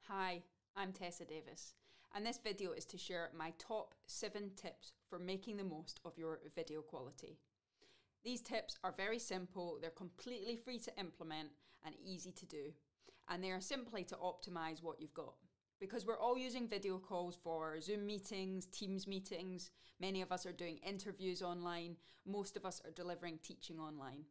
Hi, I'm Tessa Davis, and this video is to share my top 7 tips for making the most of your video quality. These tips are very simple, they're completely free to implement and easy to do, and they are simply to optimize what you've got. Because we're all using video calls for Zoom meetings, Teams meetings, many of us are doing interviews online, most of us are delivering teaching online.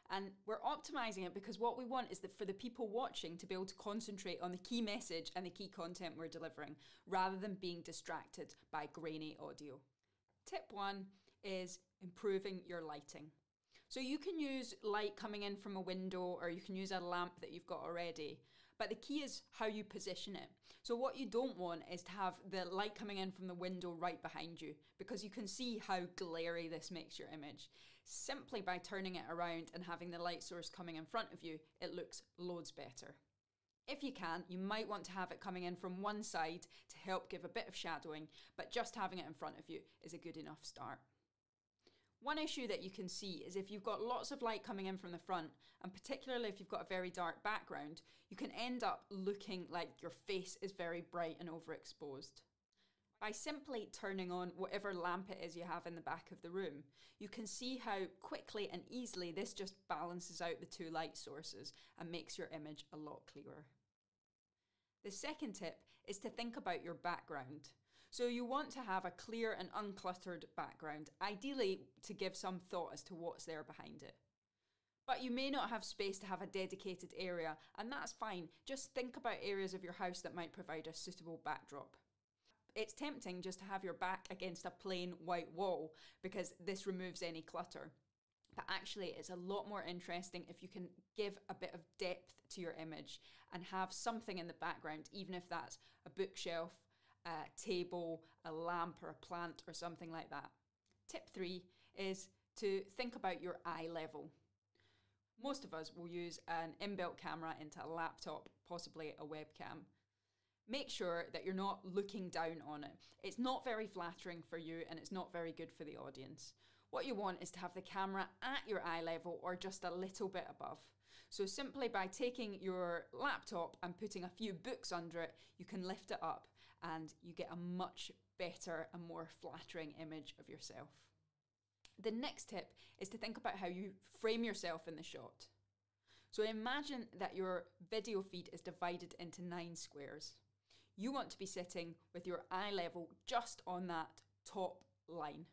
And we're optimizing it because what we want is for the people watching to be able to concentrate on the key message and the key content we're delivering, rather than being distracted by grainy audio. Tip 1 is improving your lighting. So you can use light coming in from a window, or you can use a lamp that you've got already. But the key is how you position it. So what you don't want is to have the light coming in from the window right behind you, because you can see how glary this makes your image. Simply by turning it around and having the light source coming in front of you, it looks loads better. If you can, you might want to have it coming in from one side to help give a bit of shadowing, but just having it in front of you is a good enough start. One issue that you can see is if you've got lots of light coming in from the front, and particularly if you've got a very dark background, you can end up looking like your face is very bright and overexposed. By simply turning on whatever lamp it is you have in the back of the room, you can see how quickly and easily this just balances out the two light sources and makes your image a lot clearer. The second tip is to think about your background. So you want to have a clear and uncluttered background, ideally to give some thought as to what's there behind it. But you may not have space to have a dedicated area, and that's fine. Just think about areas of your house that might provide a suitable backdrop. It's tempting just to have your back against a plain white wall because this removes any clutter. But actually, it's a lot more interesting if you can give a bit of depth to your image and have something in the background, even if that's a bookshelf, a table, a lamp or a plant or something like that. Tip 3 is to think about your eye level. Most of us will use an inbuilt camera into a laptop, possibly a webcam. Make sure that you're not looking down on it. It's not very flattering for you and it's not very good for the audience. What you want is to have the camera at your eye level or just a little bit above. So simply by taking your laptop and putting a few books under it, you can lift it up and you get a much better and more flattering image of yourself. The next tip is to think about how you frame yourself in the shot. So imagine that your video feed is divided into 9 squares. You want to be sitting with your eye level just on that top line.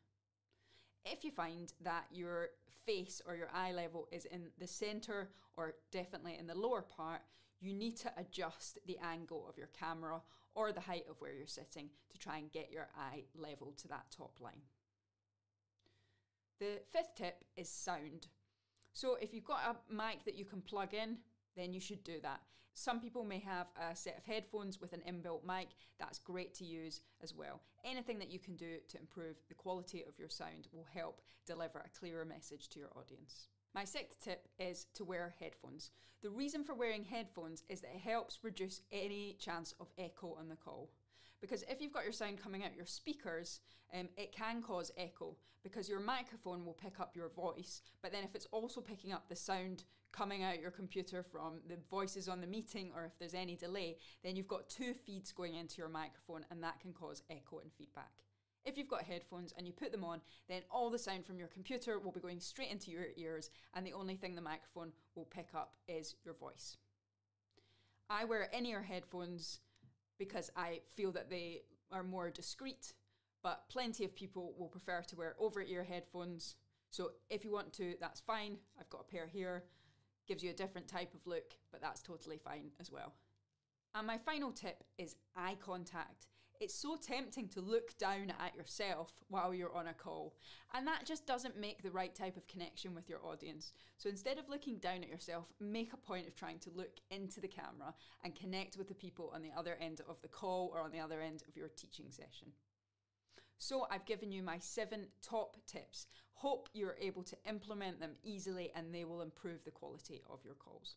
If you find that your face or your eye level is in the center or definitely in the lower part, you need to adjust the angle of your camera or the height of where you're sitting to try and get your eye level to that top line. The 5th tip is sound. So if you've got a mic that you can plug in, then you should do that. Some people may have a set of headphones with an inbuilt mic. That's great to use as well. Anything that you can do to improve the quality of your sound will help deliver a clearer message to your audience. My 6th tip is to wear headphones. The reason for wearing headphones is that it helps reduce any chance of echo on the call. Because if you've got your sound coming out your speakers, it can cause echo because your microphone will pick up your voice, but then if it's also picking up the sound coming out your computer from the voices on the meeting, or if there's any delay, then you've got 2 feeds going into your microphone and that can cause echo and feedback. If you've got headphones and you put them on, then all the sound from your computer will be going straight into your ears and the only thing the microphone will pick up is your voice. I wear in-ear headphones because I feel that they are more discreet, but plenty of people will prefer to wear over-ear headphones. So if you want to, that's fine. I've got a pair here. Gives you a different type of look, but that's totally fine as well. And my final tip is eye contact. It's so tempting to look down at yourself while you're on a call, and that just doesn't make the right type of connection with your audience. So instead of looking down at yourself, make a point of trying to look into the camera and connect with the people on the other end of the call or on the other end of your teaching session. So I've given you my 7 top tips. Hope you're able to implement them easily and they will improve the quality of your calls.